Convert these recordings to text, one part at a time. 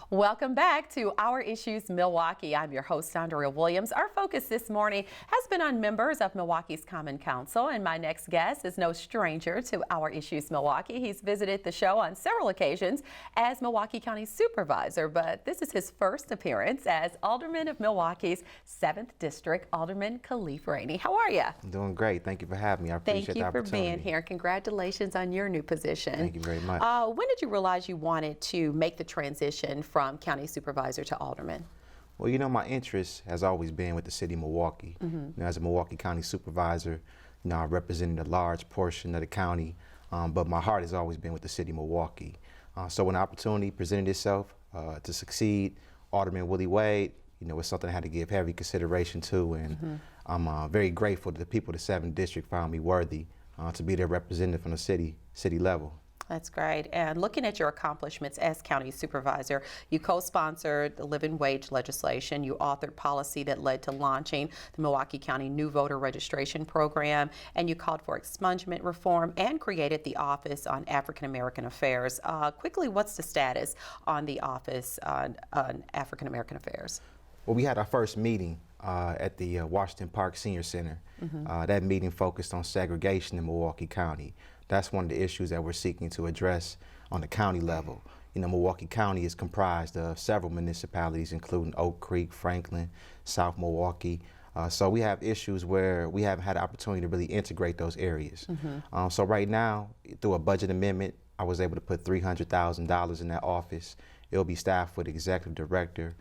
Welcome back to Our Issues Milwaukee. I'm your host, Andrea Williams. Our focus this morning has been on members of Milwaukee's Common Council, and my next guest is no stranger to Our Issues Milwaukee. He's visited the show on several occasions as Milwaukee County Supervisor, but this is his first appearance as Alderman of Milwaukee's 7th District, Alderman Khalif Rainey. How are you? I'm doing great. Thank you for having me. I appreciate the opportunity. Thank you for being here. Congratulations on your new position. Thank you very much. When did you realize you wanted to make the transition from County Supervisor to Alderman? Well, you know, my interest has always been with the city of Milwaukee. You know, as a Milwaukee County Supervisor, you know, I represented a large portion of the county, but my heart has always been with the city of Milwaukee. So when the opportunity presented itself to succeed Alderman Willie Wade, you know, it's something I had to give heavy consideration to, and I'm very grateful that the people of the 7th District found me worthy to be their representative from the city level. That's great. And looking at your accomplishments as County Supervisor, you co-sponsored the living wage legislation, you authored policy that led to launching the Milwaukee County New Voter Registration Program, and you called for expungement reform and created the Office on African American Affairs. Quickly, what's the status on the Office on African American Affairs? Well, we had our first meeting at the Washington Park Senior Center. That meeting focused on segregation in Milwaukee County. That's one of the issues that we're seeking to address on the county level. You know, Milwaukee County is comprised of several municipalities, including Oak Creek, Franklin, South Milwaukee. So we have issues where we haven't had the opportunity to really integrate those areas. So right now, through a budget amendment, I was able to put $300,000 in that office. It'll be staffed with executive director,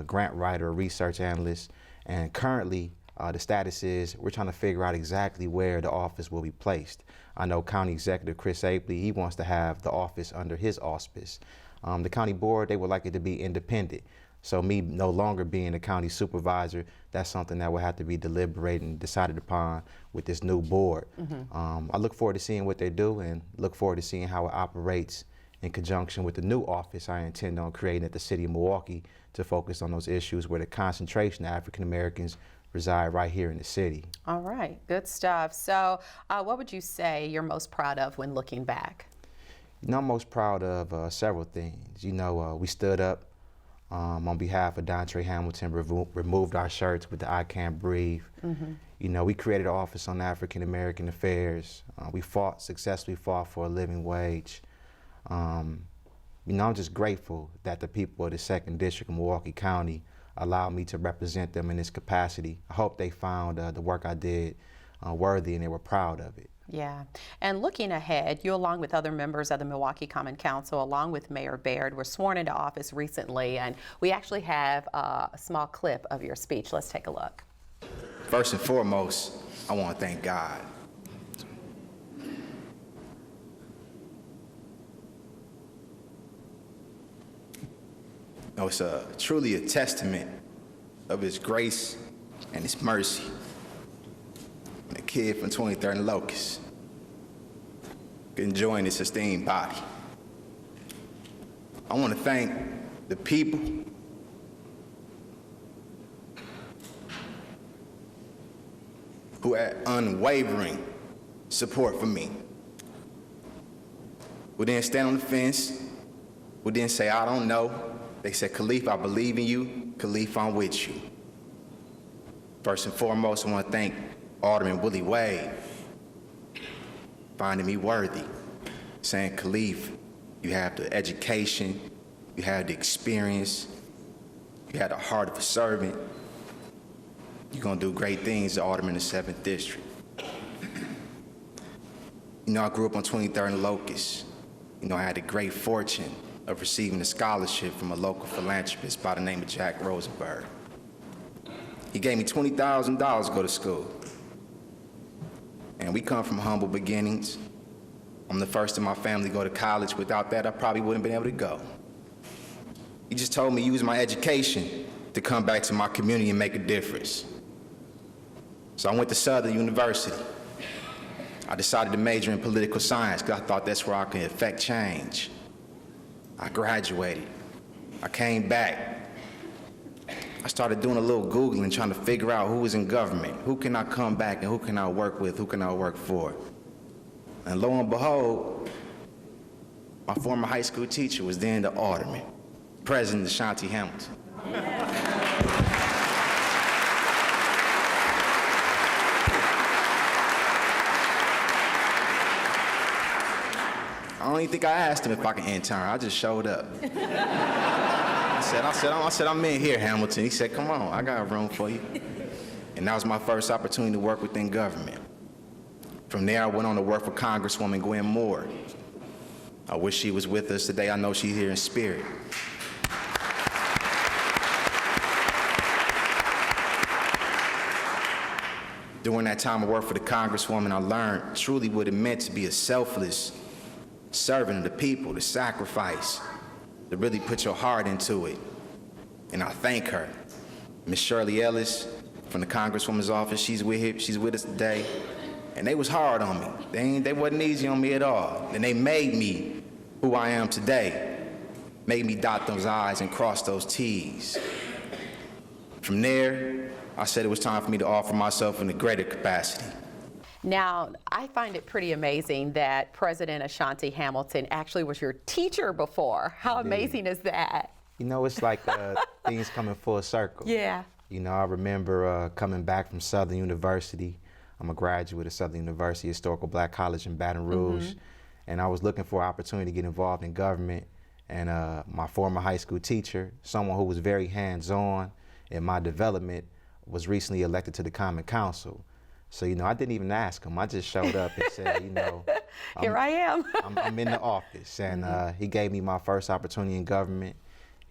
grant writer, research analyst, and currently the status is we're trying to figure out exactly where the office will be placed. I know County Executive Chris Apley, he wants to have the office under his auspice. The county board, they would like it to be independent. So me no longer being the county supervisor, that's something that will have to be deliberated and decided upon with this new board. I look forward to seeing what they do and look forward to seeing how it operates in conjunction with the new office I intend on creating at the city of Milwaukee to focus on those issues where the concentration of African Americans reside right here in the city. All right, good stuff. So what would you say you're most proud of when looking back? You know, I'm most proud of several things. You know, we stood up on behalf of Dontre Hamilton, removed our shirts with the I Can't Breathe. You know, we created an Office on African American Affairs. We successfully fought for a living wage. You know, I'm just grateful that the people of the 2nd District of Milwaukee County allowed me to represent them in this capacity. I hope they found the work I did worthy and they were proud of it. Yeah, and looking ahead, you along with other members of the Milwaukee Common Council, along with Mayor Baird, were sworn into office recently, and we actually have a small clip of your speech. Let's take a look. First and foremost, I want to thank God. No, it's truly a testament of His grace and His mercy. And a kid from 23rd and Locust can join this esteemed body. I want to thank the people who had unwavering support for me, who didn't stand on the fence, who didn't say, I don't know. They said, Khalif, I believe in you. Khalif, I'm with you. First and foremost, I want to thank Alderman Willie Wade, finding me worthy, saying, Khalif, you have the education, you have the experience, you have the heart of a servant. You're going to do great things, Alderman of the 7th District. You know, I grew up on 23rd and Locust. You know, I had the great fortune of receiving a scholarship from a local philanthropist by the name of Jack Rosenberg. He gave me $20,000 to go to school. And we come from humble beginnings. I'm the first in my family to go to college. Without that, I probably wouldn't have been able to go. He just told me to use my education to come back to my community and make a difference. So I went to Southern University. I decided to major in political science because I thought that's where I could affect change. I graduated. I came back. I started doing a little Googling, trying to figure out who was in government, who can I come back and who can I work with, who can I work for. And lo and behold, my former high school teacher was then the alderman. President Ashanti Hamilton. I don't even think I asked him if I could intern. I just showed up. I said, I'm in here, Hamilton. He said, come on, I got a room for you. And that was my first opportunity to work within government. From there, I went on to work for Congresswoman Gwen Moore. I wish she was with us today. I know she's here in spirit. During that time I worked for the Congresswoman, I learned truly what it meant to be a selfless servant of the people, to sacrifice, to really put your heart into it. And I thank her. Miss Shirley Ellis from the Congresswoman's office, she's with us today. And they was hard on me. They wasn't easy on me at all. And they made me who I am today. Made me dot those I's and cross those T's. From there, I said it was time for me to offer myself in a greater capacity. Now, I find it pretty amazing that President Ashanti Hamilton actually was your teacher before. How amazing is that? You know, it's like things coming full circle. Yeah. You know, I remember coming back from Southern University. I'm a graduate of Southern University Historical Black College in Baton Rouge. And I was looking for an opportunity to get involved in government. And my former high school teacher, someone who was very hands-on in my development, was recently elected to the Common Council. So, you know, I didn't even ask him. I just showed up and said, you know, Here I am. I'm in the office. And he gave me my first opportunity in government.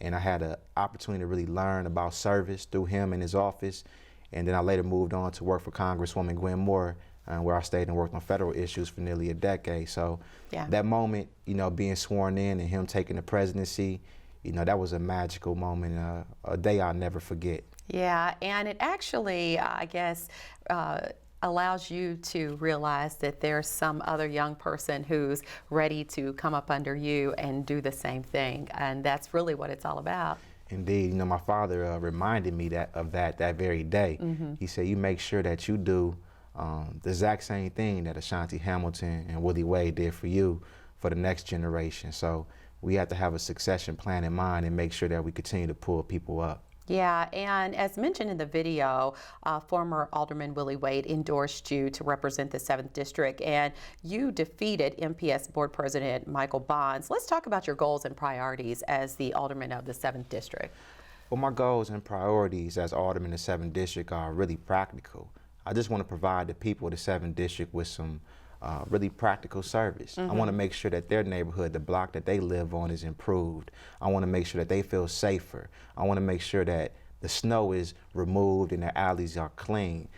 And I had an opportunity to really learn about service through him in his office. And then I later moved on to work for Congresswoman Gwen Moore, where I stayed and worked on federal issues for nearly a decade. So that moment, you know, being sworn in and him taking the presidency, you know, that was a magical moment, a day I'll never forget. Yeah, and it actually, I guess, allows you to realize that there's some other young person who's ready to come up under you and do the same thing, and that's really what it's all about. Indeed. You know, my father reminded me of that very day. He said, you make sure that you do the exact same thing that Ashanti Hamilton and Willie Wade did for you for the next generation. So we have to have a succession plan in mind and make sure that we continue to pull people up. Yeah, and as mentioned in the video, former Alderman Willie Wade endorsed you to represent the 7th District, and you defeated MPS Board President Michael Bonds. Let's talk about your goals and priorities as the Alderman of the 7th District. Well, my goals and priorities as Alderman of the 7th District are really practical. I just want to provide the people of the 7th District with some really practical service. I want to make sure that their neighborhood, the block that they live on, is improved. I want to make sure that they feel safer. I want to make sure that the snow is removed and their alleys are clean.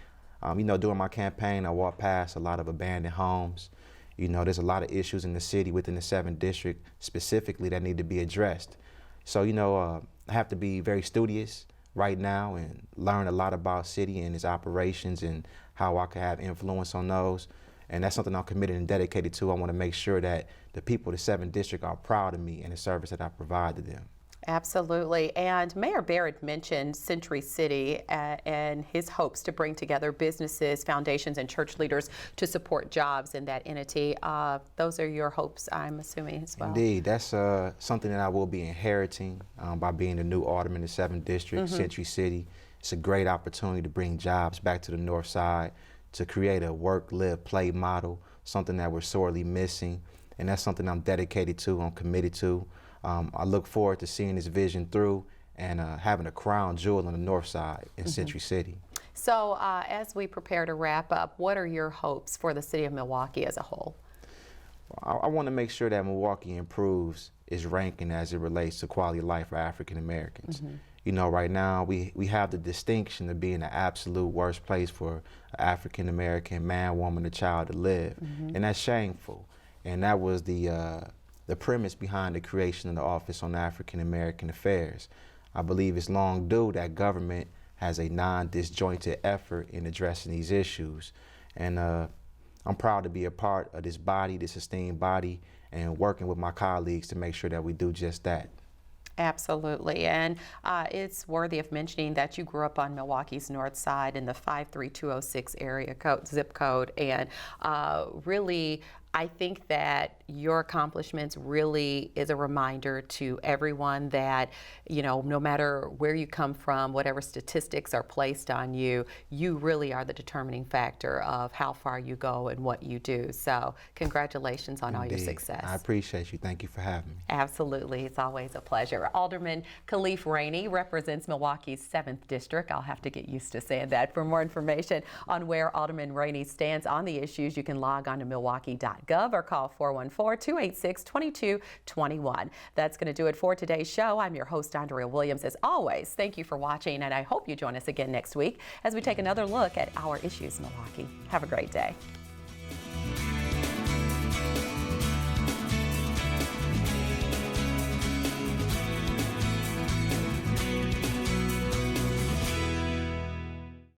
You know, during my campaign, I walked past a lot of abandoned homes. You know, there's a lot of issues in the city within the 7th District specifically that need to be addressed. So, you know, I have to be very studious right now and learn a lot about city and its operations and how I can have influence on those. And that's something I'm committed and dedicated to. I want to make sure that the people of the 7th District are proud of me and the service that I provide to them. Absolutely. And Mayor Barrett mentioned Century City and his hopes to bring together businesses, foundations, and church leaders to support jobs in that entity. Those are your hopes, I'm assuming, as well. Indeed. That's something that I will be inheriting by being the new Alderman of the 7th District, Century City. It's a great opportunity to bring jobs back to the North Side, to create a work, live, play model, something that we're sorely missing. And that's something I'm dedicated to, I'm committed to. I look forward to seeing this vision through and having a crown jewel on the North Side in Century City. So as we prepare to wrap up, what are your hopes for the city of Milwaukee as a whole? I want to make sure that Milwaukee improves its ranking as it relates to quality of life for African Americans. You know, right now we have the distinction of being the absolute worst place for an African American man, woman, or child to live, and that's shameful. And that was the premise behind the creation of the Office on African American Affairs. I believe it's long due that government has a non-disjointed effort in addressing these issues, and I'm proud to be a part of this body, this esteemed body, and working with my colleagues to make sure that we do just that. Absolutely, and it's worthy of mentioning that you grew up on Milwaukee's north side in the 53206 area code, zip code, and really I think that your accomplishments really is a reminder to everyone that, you know, no matter where you come from, whatever statistics are placed on you, you really are the determining factor of how far you go and what you do. So congratulations on all your Indeed. success. I appreciate you. Thank you for having me. Absolutely. It's always a pleasure. Alderman Khalif Rainey represents Milwaukee's 7th District. I'll have to get used to saying that. For more information on where Alderman Rainey stands on the issues, you can log on to milwaukee.gov or call 414-286-2221. That's going to do it for today's show. I'm your host, Andrea Williams. As always, thank you for watching, and I hope you join us again next week as we take another look at our issues, Milwaukee. Have a great day.